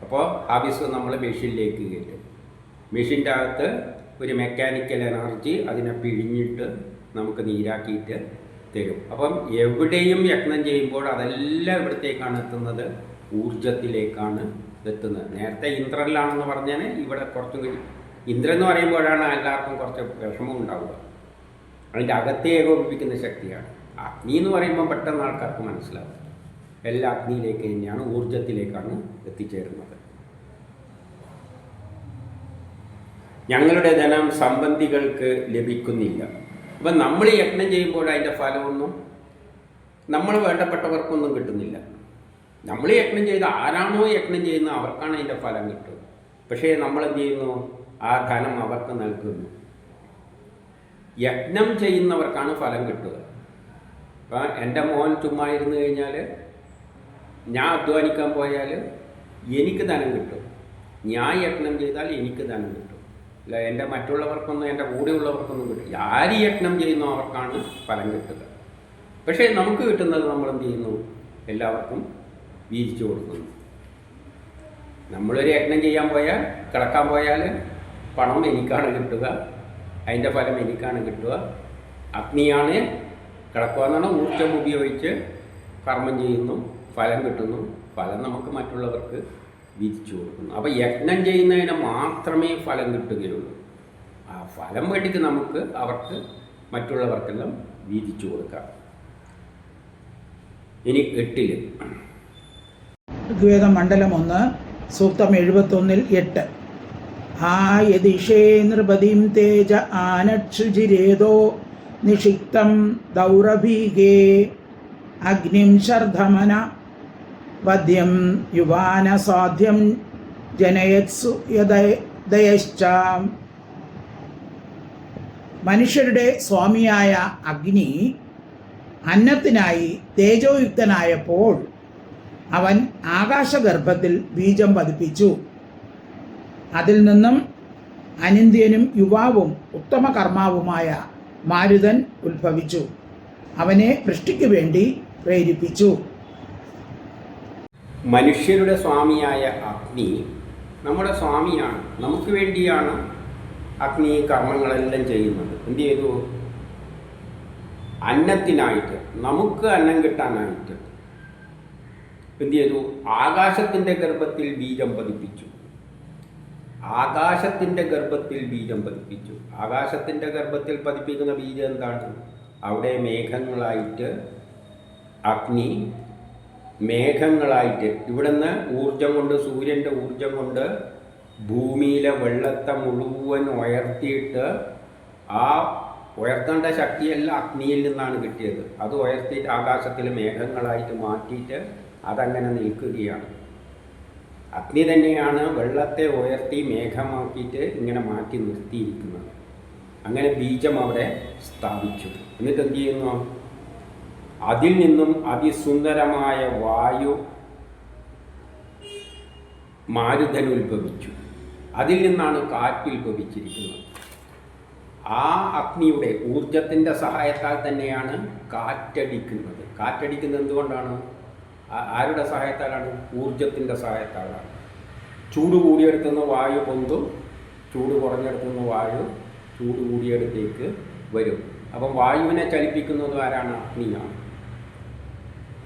S1: അപ്പോൾ ഹവിസ് നമ്മൾ മെഷീനിലേക്ക് കയറ്റും. മെഷീൻ്റെ അകത്ത് ഒരു മെക്കാനിക്കൽ എനർജി അതിനെ പിഴിഞ്ഞിട്ട് നമുക്ക് നീരാക്കിയിട്ട് തരും. അപ്പം എവിടെയും യജ്ഞം ചെയ്യുമ്പോൾ അതെല്ലാം ഇവിടത്തേക്കാണ് എത്തുന്നത്? ഊർജത്തിലേക്കാണ് എത്തുന്നത്. നേരത്തെ ഇന്ദ്രനിലാണെന്ന് പറഞ്ഞാൽ ഇവിടെ കുറച്ചും കൂടി ഇന്ദ്രൻ എന്ന് പറയുമ്പോഴാണ് എല്ലാവർക്കും കുറച്ച് വിഷമം ഉണ്ടാവുക. അതിൻ്റെ അകത്തെ ഏകോപിപ്പിക്കുന്ന ശക്തിയാണ്. അഗ്നി എന്ന് പറയുമ്പോൾ പെട്ടെന്ന് ആൾക്കാർക്ക് മനസ്സിലാവും. എല്ലാ അഗ്നിയിലേക്ക് തന്നെയാണ്, ഊർജത്തിലേക്കാണ് എത്തിച്ചേരുന്നത്. ഞങ്ങളുടെ ധനം സംബന്ധികൾക്ക് ലഭിക്കുന്നില്ല. അപ്പം നമ്മൾ യജ്ഞം ചെയ്യുമ്പോൾ അതിൻ്റെ ഫലമൊന്നും നമ്മൾ വേണ്ടപ്പെട്ടവർക്കൊന്നും കിട്ടുന്നില്ല. നമ്മൾ യജ്ഞം ചെയ്ത് ആരാണോ യജ്ഞം ചെയ്യുന്നത് അവർക്കാണ് അതിൻ്റെ ഫലം കിട്ടുക. പക്ഷേ നമ്മളെന്ത് ചെയ്യുന്നു? ആ ധനം അവർക്ക് നൽകുന്നു. യജ്ഞം ചെയ്യുന്നവർക്കാണ് ഫലം കിട്ടുക. അപ്പം എൻ്റെ മോൻ ചുമ്മാ ഇരുന്ന് കഴിഞ്ഞാൽ, ഞാൻ അധ്വാനിക്കാൻ പോയാൽ എനിക്ക് ധനം കിട്ടും. ഞാൻ യജ്ഞം ചെയ്താൽ എനിക്ക് ധനം കിട്ടും. അല്ല, എൻ്റെ മറ്റുള്ളവർക്കൊന്നും, എൻ്റെ കൂടെയുള്ളവർക്കൊന്നും കിട്ടില്ല. ആര് യജ്ഞം ചെയ്യുന്നോ അവർക്കാണ് ഫലം കിട്ടുക. പക്ഷേ നമുക്ക് കിട്ടുന്നത് നമ്മൾ എന്ത് ചെയ്യുന്നു? എല്ലാവർക്കും വീതിച്ചു കൊടുക്കുന്നു. നമ്മളൊരു യജ്ഞം ചെയ്യാൻ പോയാൽ, കിടക്കാൻ പോയാൽ പണം എനിക്കാണ് കിട്ടുക, അതിൻ്റെ ഫലം എനിക്കാണ് കിട്ടുക. അഗ്നിയാണ് കിടക്കുക എന്നാണ്, ഊർജ്ജം ഉപയോഗിച്ച് കർമ്മം ചെയ്യുന്നു, ഫലം കിട്ടുന്നു. ഫലം നമുക്ക് മറ്റുള്ളവർക്ക് വിധിച്ചു കൊടുക്കുന്നു. അപ്പോൾ യജ്ഞം ചെയ്യുന്നതിന് മാത്രമേ ഫലം കിട്ടുകയുള്ളൂ. ആ ഫലം വേണ്ടിയിട്ട് നമുക്ക് അവർക്ക് മറ്റുള്ളവർക്കെല്ലാം വീതിച്ചു കൊടുക്കാം. ഇനി 8
S2: ഋഗ്വേദം മണ്ഡലം 1 സൂക്തം 71-8 ആയദിഷേ നൃപതിം തേജ ആനക്ഷുജിരേതോ നിഷിക്തം ദൗരഭീഗേ അഗ്നിം ശർദ്ധമന വദ്യം യുവാന സാധ്യം ജനയത്സു യദയശ്ച. മനുഷ്യരുടെ സ്വാമിയായ അഗ്നി അന്നത്തിനായി തേജോയുക്തനായപ്പോൾ അവൻ ആകാശഗർഭത്തിൽ ബീജം പതിപ്പിച്ചു. അതിൽ നിന്നും അനിന്ദ്യനും യുവാവും ഉത്തമ കർമാവുമായ മാരുതൻ ഉത്ഭവിച്ചു. അവനെ വൃഷ്ടിക്ക് വേണ്ടി പ്രേരിപ്പിച്ചു.
S1: മനുഷ്യരുടെ സ്വാമിയായ അഗ്നി നമ്മുടെ സ്വാമിയാണ്. നമുക്ക് വേണ്ടിയാണ് അഗ്നി കർമ്മങ്ങളെല്ലാം ചെയ്യുന്നത്. എന്ത് ചെയ്തു? അന്നത്തിനായിട്ട്, നമുക്ക് അന്നം കിട്ടാനായിട്ട് എന്ത് ചെയ്തു? ആകാശത്തിൻ്റെ ഗർഭത്തിൽ ബീജം പതിപ്പിച്ചു. ആകാശത്തിൻ്റെ ഗർഭത്തിൽ ബീജം പതിപ്പിച്ചു. ആകാശത്തിൻ്റെ ഗർഭത്തിൽ പതിപ്പിക്കുന്ന ബീജം എന്താണ്? അവിടെ മേഘങ്ങളായിട്ട് അഗ്നി മേഘങ്ങളായിട്ട് ഇവിടുന്ന് ഊർജം കൊണ്ട്, സൂര്യൻ്റെ ഊർജം കൊണ്ട് ഭൂമിയിലെ വെള്ളത്തെ മുഴുവൻ ഉയർത്തിയിട്ട്, ആ ഉയർത്തേണ്ട ശക്തിയെല്ലാം അഗ്നിയിൽ നിന്നാണ് കിട്ടിയത്. അത് ഉയർത്തിയിട്ട് ആകാശത്തിലെ മേഘങ്ങളായിട്ട് മാറ്റിയിട്ട് അതങ്ങനെ നിൽക്കുകയാണ്. അഗ്നി തന്നെയാണ് വെള്ളത്തെ ഉയർത്തി മേഘമാക്കിയിട്ട് ഇങ്ങനെ മാറ്റി നിർത്തിയിരിക്കുന്നത്. അങ്ങനെ ബീജം അവിടെ സ്ഥാപിച്ചു. എന്നിട്ട് എന്ത് ചെയ്യുന്നു? അതിൽ നിന്നും അതിസുന്ദരമായ വായു മാരുതൻ ഉത്ഭവിച്ചു. അതിൽ നിന്നാണ് കാറ്റ് ഉത്ഭവിച്ചിരിക്കുന്നത്. ആ അഗ്നിയുടെ ഊർജത്തിൻ്റെ സഹായത്താൽ തന്നെയാണ് കാറ്റടിക്കുന്നത്. കാറ്റടിക്കുന്നത് എന്തുകൊണ്ടാണ്? ആരുടെ സഹായത്താലാണ്? ഊർജത്തിൻ്റെ സഹായത്താലാണ്. ചൂട് കൂടിയെടുത്തുന്ന വായു പൊന്തും, ചൂട് കുറഞ്ഞെടുത്തുന്ന വായു ചൂട് കൂടിയെടുത്തേക്ക് വരും. അപ്പം വായുവിനെ ചലിപ്പിക്കുന്നത് ആരാണ്? അഗ്നിയാണ്.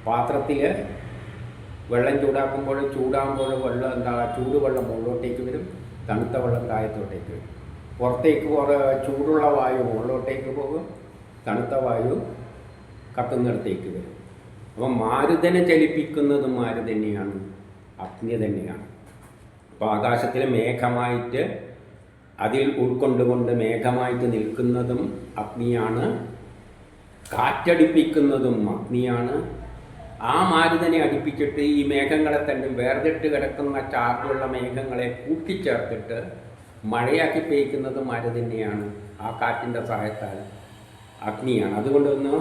S1: പാത്രത്തിൽ വെള്ളം ചൂടാക്കുമ്പോൾ വെള്ളം ചൂടുവെള്ളം മുകളിലോട്ടേക്ക് വരും, തണുത്ത വെള്ളം താഴത്തോട്ടേക്ക് വരും. പുറത്തേക്ക് ചൂടുള്ള വായു മുകളിലോട്ടേക്ക് പോകും, തണുത്ത വായു കത്തുന്നിടത്തേക്ക് വരും. അപ്പം മാരുതനെ ചലിപ്പിക്കുന്നതും ആര് തന്നെയാണ്? അഗ്നി തന്നെയാണ്. അപ്പോൾ ആകാശത്തിലെ മേഘമായിട്ട് അതിൽ ഉൾക്കൊണ്ടുകൊണ്ട് മേഘമായിട്ട് നിൽക്കുന്നതും അഗ്നിയാണ്. കാറ്റടിപ്പിക്കുന്നതും അഗ്നിയാണ്. ആ മാരുതനെ അടുപ്പിച്ചിട്ട് ഈ മേഘങ്ങളെ തന്നെ വേർതിട്ട് കിടക്കുന്ന ചാർജുള്ള മേഘങ്ങളെ കൂട്ടിച്ചേർത്തിട്ട് മഴയാക്കി പെയ്ക്കുന്നതും ആര് തന്നെയാണ്? ആ കാറ്റിൻ്റെ സഹായത്താൽ അഗ്നിയാണ്. അതുകൊണ്ടൊന്ന്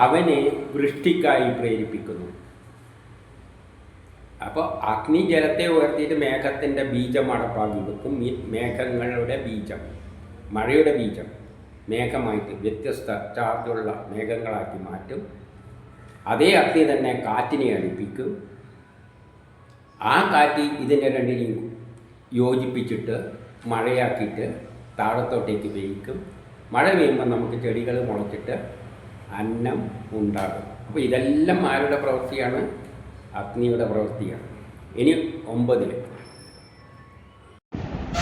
S1: അവനെ വൃഷ്ടിക്കായി പ്രേരിപ്പിക്കുന്നു. അപ്പോൾ അഗ്നി ജലത്തെ ഉയർത്തിയിട്ട് മേഘത്തിൻ്റെ ബീജം അടപ്പാക്കി വെക്കും. മേഘങ്ങളുടെ ബീജം, മഴയുടെ ബീജം മേഘമായിട്ട് വ്യത്യസ്ത ചാർജുള്ള മേഘങ്ങളാക്കി മാറ്റും. അതേ അഗ്നി തന്നെ കാറ്റിനെ അടുപ്പിക്കും. ആ കാറ്റ് ഇതിനെ രണ്ടിനെയും യോജിപ്പിച്ചിട്ട് മഴയാക്കിയിട്ട് താഴത്തോട്ടേക്ക് പെയ്യിക്കും. മഴ പെയ്യുമ്പോൾ നമുക്ക് ചെടികൾ മുളച്ചിട്ട് അന്നം ഉണ്ടാകും. അപ്പോൾ ഇതെല്ലാം ആരുടെ പ്രവൃത്തിയാണ്? അഗ്നിയുടെ പ്രവൃത്തിയാണ്. ഇനി 9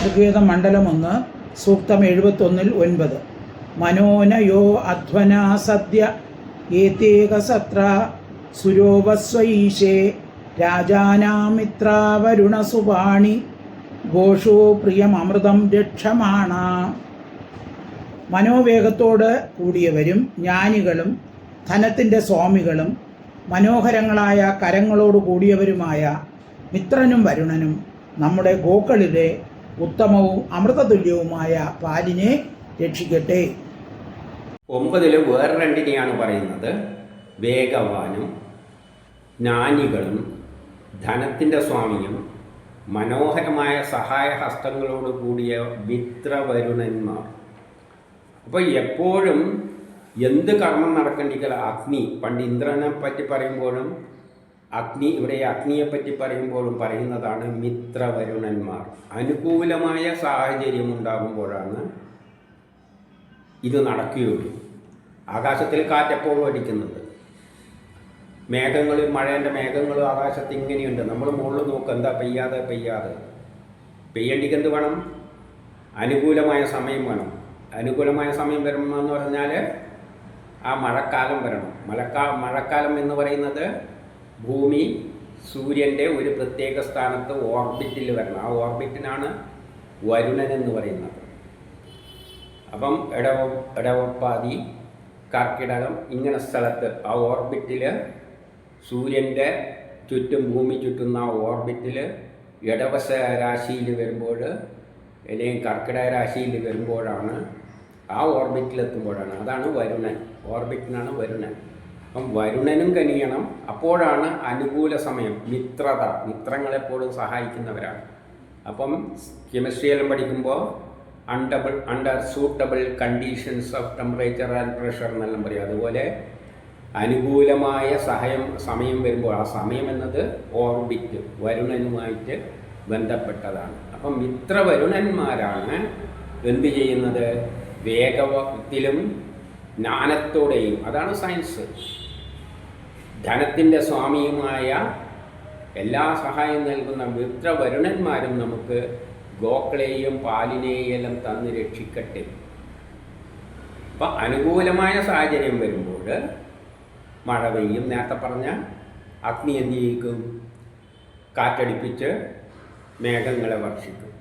S2: ഋഗ്വേദം മണ്ഡലം 1 സൂക്തം 71-9 മനോനയോ അധ്വനാ സദ്യ ഏതേകസത്ര സുരോവസ്വൈശേ രാജാനാമിത്രാവരുണസുവാണി ഘോഷോ പ്രിയമമൃതം രക്ഷമാണ. മനോവേഗത്തോട് കൂടിയവരും ജ്ഞാനികളും ധനത്തിൻ്റെ സ്വാമികളും മനോഹരങ്ങളായ കരങ്ങളോട് കൂടിയവരുമായ മിത്രനും വരുണനും നമ്മുടെ ഗോക്കളിലെ ഉത്തമവും അമൃതതുല്യവുമായ പാലിനെ രക്ഷിക്കട്ടെ.
S1: 9 വേറെ രണ്ടിനെയാണ് പറയുന്നത്. വേഗവാനും ജ്ഞാനികളും ധനത്തിൻ്റെ സ്വാമിയും മനോഹരമായ സഹായ ഹസ്തങ്ങളോട് കൂടിയ മിത്രവരുണന്മാർ. അപ്പോൾ എപ്പോഴും എന്ത് കർമ്മം നടക്കേണ്ടിക്കല അഗ്നി, പണ്ട് ഇന്ദ്രനെ പറ്റി പറയുമ്പോഴും അഗ്നി, ഇവിടെ അഗ്നിയെപ്പറ്റി പറയുമ്പോഴും പറയുന്നതാണ് മിത്രവരുണന്മാർ. അനുകൂലമായ സാഹചര്യം ഉണ്ടാകുമ്പോഴാണ് ഇത് നടക്കുകയുള്ളൂ. ആകാശത്തിൽ കാറ്റെപ്പോഴും അടിക്കുന്നുണ്ട്, മേഘങ്ങൾ, മഴേൻ്റെ മേഘങ്ങൾ ആകാശത്ത് ഇങ്ങനെയുണ്ട്. നമ്മൾ മുകളിൽ നോക്കുക, എന്താ പെയ്യാതെ പെയ്യേണ്ടിക്ക് എന്ത് വേണം? അനുകൂലമായ സമയം വേണം. അനുകൂലമായ സമയം വരുമ്പോൾ എന്ന് പറഞ്ഞാൽ ആ മഴക്കാലം വരണം. മഴക്കാലം എന്ന് പറയുന്നത് ഭൂമി സൂര്യൻ്റെ ഒരു പ്രത്യേക സ്ഥാനത്ത് ഓർബിറ്റിൽ വരണം. ആ ഓർബിറ്റിനാണ് വരുണൻ എന്ന് പറയുന്നത്. അപ്പം ഇടവപ്പാതി, കർക്കിടകം ഇങ്ങനെ സ്ഥലത്ത് ആ ഓർബിറ്റിൽ സൂര്യൻ്റെ ചുറ്റും ഭൂമി ചുറ്റുന്ന ആ ഓർബിറ്റിൽ ഇടവശ രാശിയിൽ വരുമ്പോൾ അല്ലെങ്കിൽ കർക്കിടക രാശിയിൽ വരുമ്പോഴാണ് ആ ഓർബിറ്റിലെത്തുമ്പോഴാണ് അതാണ് വരുണൻ. ഓർബിറ്റിനാണ് വരുണൻ. അപ്പം വരുണനും കനിയണം. അപ്പോഴാണ് അനുകൂല സമയം. മിത്രങ്ങളെപ്പോഴും സഹായിക്കുന്നവരാണ്. അപ്പം കെമിസ്ട്രിയെല്ലാം പഠിക്കുമ്പോൾ under suitable conditions of temperature and pressure എന്നെല്ലാം പറയും. അതുപോലെ അനുകൂലമായ സമയം വരുമ്പോൾ ആ സമയം എന്നത് ഓർബിറ്റ് വരുണനുമായിട്ട് ബന്ധപ്പെട്ടതാണ്. അപ്പം മിത്രവരുണന്മാരാണ് എന്ത് ചെയ്യുന്നത്? വേഗത്തിലും ജ്ഞാനത്തോടെയും, അതാണ് സയൻസ്, ധനത്തിൻ്റെ സ്വാമിയുമായ എല്ലാ സഹായം നൽകുന്ന മിത്രവരുണന്മാരും നമുക്ക് ഗോക്കളെയും പാലിനെയും എല്ലാം തന്ന് രക്ഷിക്കട്ടെ. അപ്പം അനുകൂലമായ സാഹചര്യം വരുമ്പോൾ മഴ പെയ്യും. നേരത്തെ പറഞ്ഞ അഗ്നി എന്ത് ചെയ്യിക്കും? കാറ്റടിപ്പിച്ച് മേഘങ്ങളെ വർഷിക്കും.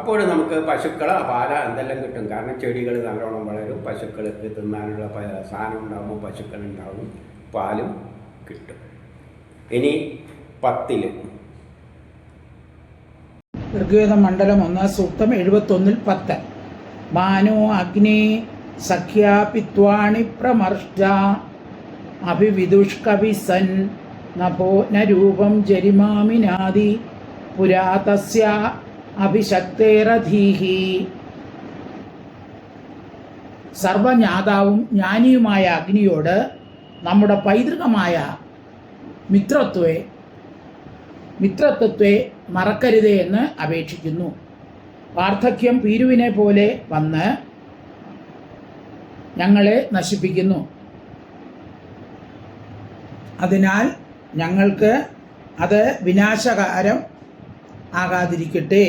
S1: അപ്പോൾ നമുക്ക് പശുക്കളെ പാല എന്തെല്ലാം കിട്ടും. കാരണം ചെടികൾ നല്ലോണം വളരും, പശുക്കൾക്ക് തിന്നാനുള്ള സാധനം ഉണ്ടാകുമ്പോൾ പശുക്കളുണ്ടാവും, പാലും കിട്ടും. ഇനി 10
S2: ഋഗ്വേദ മണ്ഡലം 1 സൂക്തം 71 10 മാനോ അഗ്നി സഖ്യാപിത്വാണി പ്രമർഷ്ട അഭിവിദുഷ്കവിസൻ നഭോ നരൂപം ജരിമാമിനാദി പുരാതസ്യ അഭിശക്തേരധീഹി. സർവജ്ഞാതാവും ജ്ഞാനിയുമായ അഗ്നിയോട് നമ്മുടെ പൈതൃകമായ മിത്രത്വത്തെ മറക്കരുതേ എന്ന് അപേക്ഷിക്കുന്നു. വാർദ്ധക്യം പീരുവിനെ പോലെ വന്ന് ഞങ്ങളെ നശിപ്പിക്കുന്നു. അതിനാൽ ഞങ്ങൾക്ക് അത് വിനാശകരം ആകാതിരിക്കട്ടെ.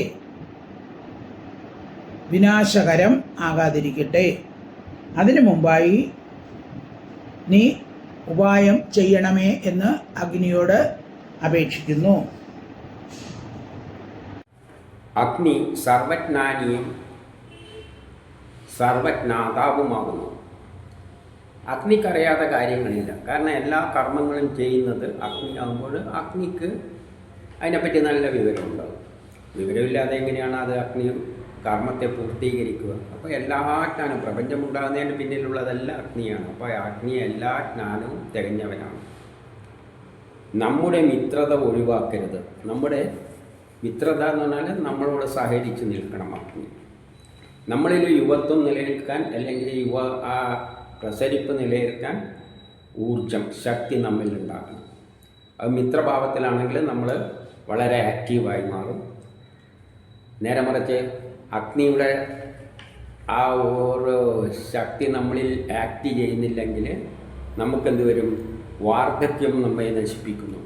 S2: അതിനു മുമ്പായി നീ ഉപായം ചെയ്യണമേ എന്ന് അഗ്നിയോട് അപേക്ഷിക്കുന്നു.
S1: അഗ്നി സർവജ്ഞാനിയും സർവജ്ഞാതാവുമാകുന്നു. അഗ്നിക്കറിയാത്ത കാര്യങ്ങളില്ല. കാരണം എല്ലാ കർമ്മങ്ങളും ചെയ്യുന്നത് അഗ്നിയാകുമ്പോൾ അഗ്നിക്ക് അതിനെപ്പറ്റി നല്ല വിവരമുണ്ടാകും. വിവരമില്ലാതെ എങ്ങനെയാണ് അത് അഗ്നി കർമ്മത്തെ പൂർത്തീകരിക്കുക? അപ്പോൾ എല്ലാ ജ്ഞാനവും പ്രപഞ്ചമുണ്ടാകുന്നതിന് പിന്നിലുള്ളതെല്ലാം അഗ്നിയാണ്. അപ്പോൾ അഗ്നി എല്ലാ ജ്ഞാനവും തികഞ്ഞവനാണ്. നമ്മുടെ മിത്രത ഒഴിവാക്കരുത്. നമ്മുടെ മിത്രത എന്ന് പറഞ്ഞാൽ നമ്മളോട് സഹകരിച്ച് നിൽക്കണം അഗ്നി. നമ്മളിൽ യുവത്വം നിലനിൽക്കാൻ, അല്ലെങ്കിൽ ആ പ്രസരിപ്പ് നിലനിൽക്കാൻ ഊർജം, ശക്തി നമ്മിൽ ഉണ്ടാക്കണം. അത് മിത്രഭാവത്തിലാണെങ്കിൽ നമ്മൾ വളരെ ആക്റ്റീവായി മാറും. നേരെ മറിച്ച് അഗ്നിയുടെ ആ ഓരോ ശക്തി നമ്മളിൽ ആക്ട് ചെയ്യുന്നില്ലെങ്കിൽ നമുക്കെന്ത് വരും? വാർദ്ധക്യം നമ്മെ നശിപ്പിക്കുന്നു.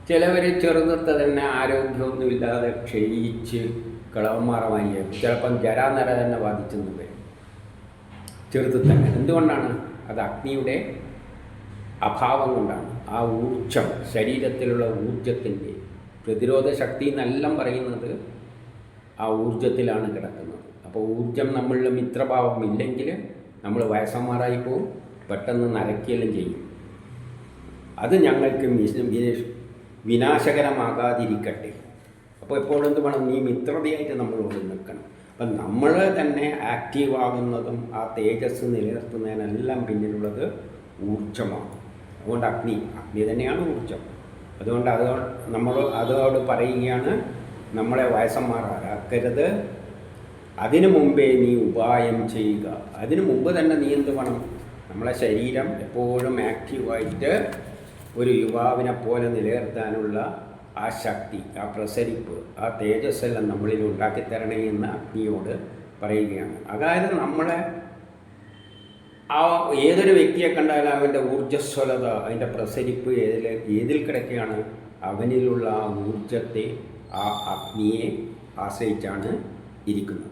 S1: ചിലവർ ചെറുതത്തെ തന്നെ ആരോഗ്യമൊന്നുമില്ലാതെ ക്ഷയിച്ച് കിളവന്മാരമായി ചിലപ്പം ജരാനര തന്നെ ബാധിച്ചെന്ന് വരും ചെറുതിൽ തന്നെ. എന്തുകൊണ്ടാണ്? അത് അഗ്നിയുടെ അഭാവം കൊണ്ടാണ്. ആ ഊർജം, ശരീരത്തിലുള്ള ഊർജത്തിൻ്റെ പ്രതിരോധ ശക്തി എന്നെല്ലാം പറയുന്നത് ആ ഊർജത്തിലാണ് കിടക്കുന്നത്. അപ്പോൾ ഊർജം നമ്മളുടെ മിത്രഭാവം ഇല്ലെങ്കിൽ നമ്മൾ വയസ്സന്മാരായി പോവും, പെട്ടെന്ന് നരയ്ക്കെല്ലാം ചെയ്യും. അത് ഞങ്ങൾക്ക് വിനാശകരമാകാതിരിക്കട്ടെ. അപ്പോൾ എപ്പോഴും എന്ത് വേണം? നീ മിത്രതയായിട്ട് നമ്മളോട് നിൽക്കണം. അപ്പം നമ്മൾ തന്നെ ആക്റ്റീവാകുന്നതും ആ തേജസ് നിലനിർത്തുന്നതിനെല്ലാം പിന്നിലുള്ളത് ഊർജമാണ്. അതുകൊണ്ട് അഗ്നി തന്നെയാണ് ഊർജം. അതുകൊണ്ട് അതോട് പറയുകയാണ്, നമ്മളെ വയസ്സന്മാരാക്കരുത്. അതിനു മുമ്പേ നീ ഉപായം ചെയ്യുക. അതിനു മുമ്പ് തന്നെ നീ എന്ത് വേണം? നമ്മളെ ശരീരം എപ്പോഴും ആക്റ്റീവായിട്ട് ഒരു യുവാവിനെ പോലെ നിലനിർത്താനുള്ള ആ ശക്തി, ആ പ്രസരിപ്പ്, ആ തേജസ്സെല്ലാം നമ്മളിൽ ഉണ്ടാക്കിത്തരണേ എന്ന് അഗ്നിയോട് പറയുകയാണ്. അതായത് നമ്മളെ ആ ഏതൊരു വ്യക്തിയെ കണ്ടാലും അവൻ്റെ ഊർജ്ജസ്വലത, അതിൻ്റെ പ്രസരിപ്പ് ഏതിൽ കിടക്കുകയാണ്? അവനിലുള്ള ആ ഊർജത്തെ, ആ അഗ്നിയെ ആശ്രയിച്ചാണ് ഇരിക്കുന്നത്.